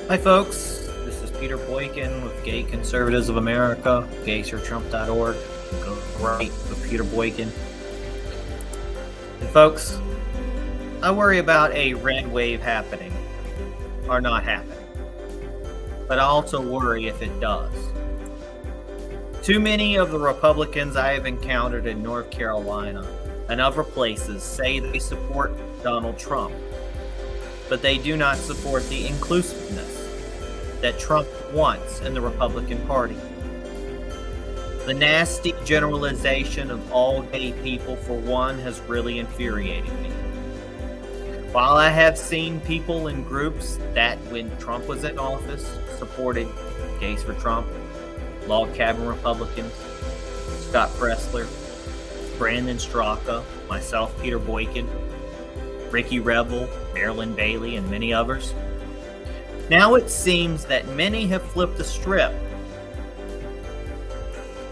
Hi, folks. This is Peter Boykin with Gay Conservatives of America, gaysfortrump.org. Go right with Peter Boykin. And, folks, I worry about a red wave happening or not happening, but I also worry if it does. Too many of the Republicans I have encountered in North Carolina and other places say they support Donald Trump, but they do not support the inclusiveness that Trump wants in the Republican Party. The nasty generalization of all gay people, for one, has really infuriated me. While I have seen people in groups that, when Trump was in office, supported Gays for Trump, Log Cabin Republicans, Scott Pressler, Brandon Straka, myself, Peter Boykin, Ricky Rebel, Marilyn Bailey, and many others, now it seems that many have flipped the script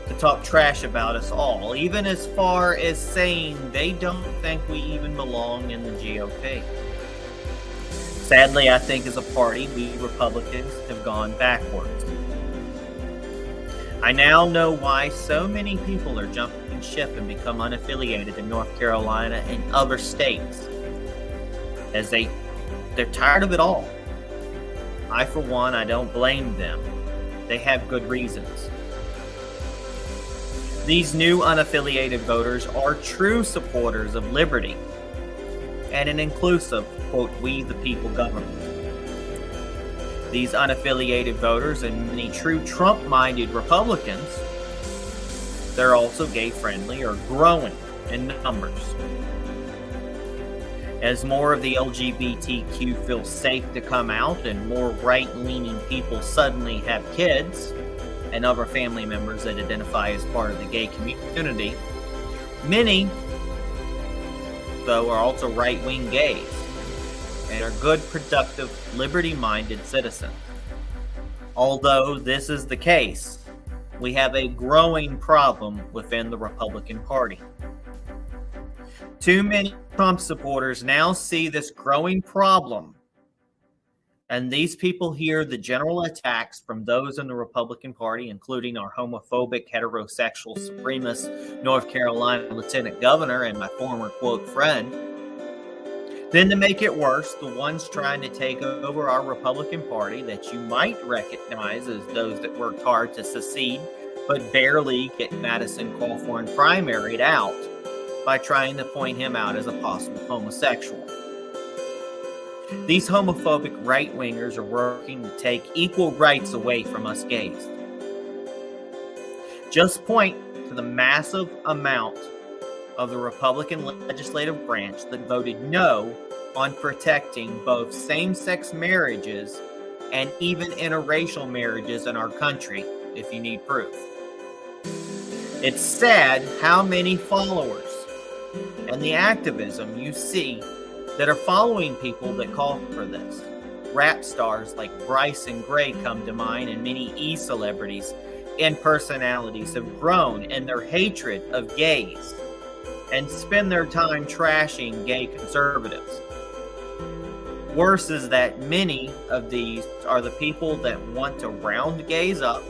to talk trash about us all, even as far as saying they don't think we even belong in the GOP. Sadly, I think as a party, we Republicans have gone backwards. I now know why so many people are jumping ship and become unaffiliated in North Carolina and other states, as they're tired of it all. I, for one, I don't blame them. They have good reasons. These new unaffiliated voters are true supporters of liberty and an inclusive, quote, we the people government. These unaffiliated voters and many true Trump-minded Republicans, they're also gay-friendly, are growing in numbers. As more of the LGBTQ feel safe to come out and more right-leaning people suddenly have kids and other family members that identify as part of the gay community, many, though, are also right-wing gays and are good, productive, liberty-minded citizens. Although this is the case, we have a growing problem within the Republican Party. Too many Trump supporters now see this growing problem, and these people hear the general attacks from those in the Republican Party, including our homophobic, heterosexual, supremacist North Carolina Lieutenant Governor and my former, quote, friend. Then to make it worse, the ones trying to take over our Republican Party that you might recognize as those that worked hard to secede, but barely get Madison Cawthorn primaried out by trying to point him out as a possible homosexual. These homophobic right-wingers are working to take equal rights away from us gays. Just point to the massive amount of the Republican legislative branch that voted no on protecting both same-sex marriages and even interracial marriages in our country, if you need proof. It's sad how many followers and the activism you see that are following people that call for this. Rap stars like Bryson Gray come to mind, and many e-celebrities and personalities have grown in their hatred of gays and spend their time trashing gay conservatives. Worse is that many of these are the people that want to round gays up,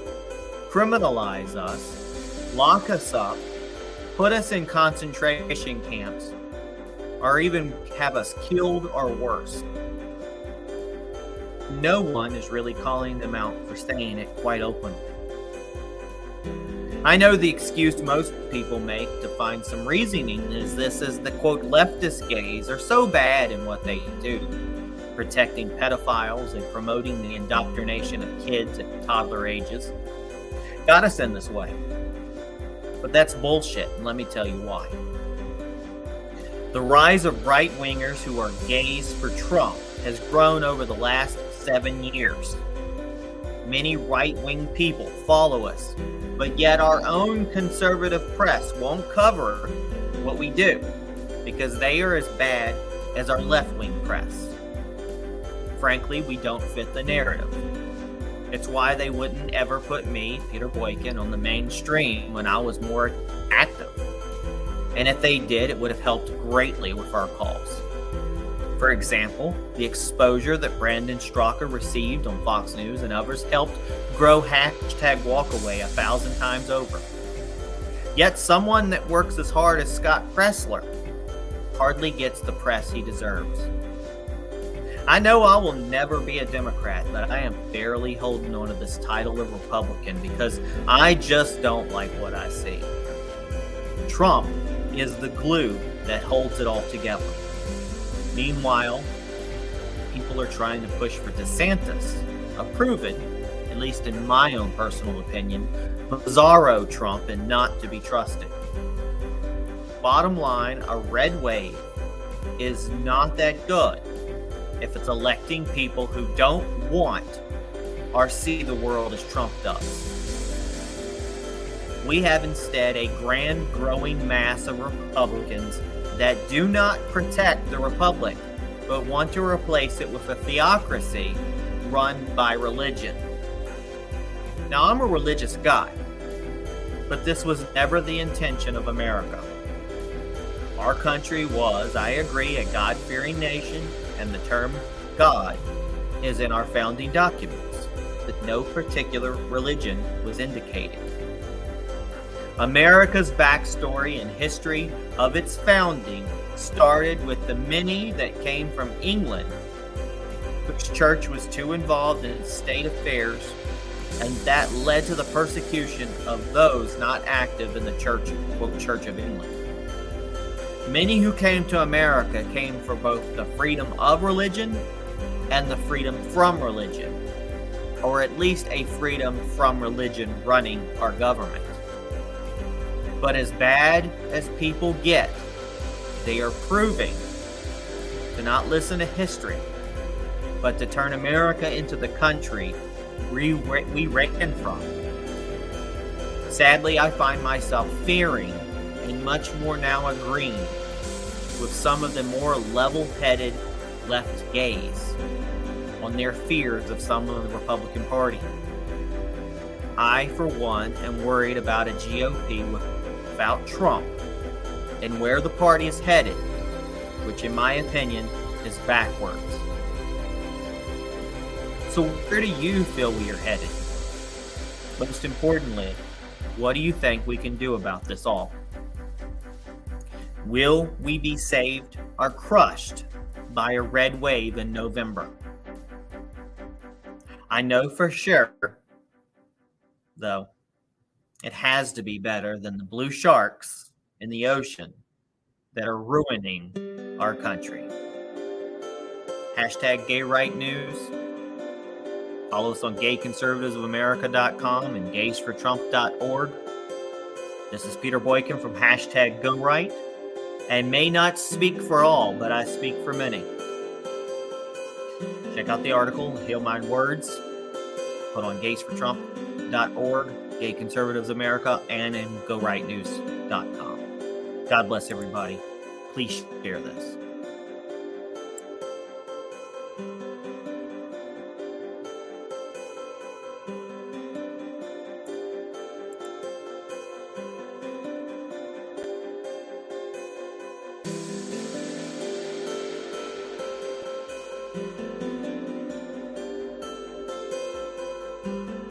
criminalize us, lock us up, put us in concentration camps, or even have us killed or worse. No one is really calling them out for saying it quite openly. I know the excuse most people make to find some reasoning is this is the, quote, leftist gays are so bad in what they do, protecting pedophiles and promoting the indoctrination of kids at toddler ages. Got us in this way. But that's bullshit, and let me tell you why. The rise of right-wingers who are gays for Trump has grown over the last 7 years. Many right-wing people follow us, but yet our own conservative press won't cover what we do because they are as bad as our left-wing press. Frankly, we don't fit the narrative. It's why they wouldn't ever put me, Peter Boykin, on the mainstream when I was more active. And if they did, it would have helped greatly with our cause. For example, the exposure that Brandon Straka received on Fox News and others helped grow #Walkaway 1,000 times over. Yet someone that works as hard as Scott Presler hardly gets the press he deserves. I know I will never be a Democrat, but I am barely holding on to this title of Republican because I just don't like what I see. Trump is the glue that holds it all together. Meanwhile, people are trying to push for DeSantis, a proven, at least in my own personal opinion, bizarro Trump and not to be trusted. Bottom line, a red wave is not that good if it's electing people who don't want or see the world as Trump does. We have instead a grand growing mass of Republicans that do not protect the republic, but want to replace it with a theocracy run by religion. Now, I'm a religious guy, but this was never the intention of America. Our country was, I agree, a God-fearing nation, and the term God is in our founding documents, but no particular religion was indicated. America's backstory and history of its founding started with the many that came from England, which church was too involved in its state affairs, and that led to the persecution of those not active in the church, quote, Church of England. Many who came to America came for both the freedom of religion and the freedom from religion, or at least a freedom from religion running our government. But as bad as people get, they are proving to not listen to history, but to turn America into the country we ran from. Sadly, I find myself fearing and much more now agreeing with some of the more level-headed left gays on their fears of some of the Republican Party. I, for one, am worried about a GOP without Trump and where the party is headed, which in my opinion is backwards. So where do you feel we are headed? Most importantly, what do you think we can do about this all? Will we be saved or crushed by a red wave in November? I know for sure, though, it has to be better than the blue sharks in the ocean that are ruining our country. Gay Right News. Follow us on gayconservativesofamerica.com and gaysfortrump.org. This is Peter Boykin from Go Right. And may not speak for all, but I speak for many. Check out the article, Heal My Words, put on gaysfortrump.org, Gay Conservatives America, and in gorightnews.com. God bless everybody. Please share this. Thank you.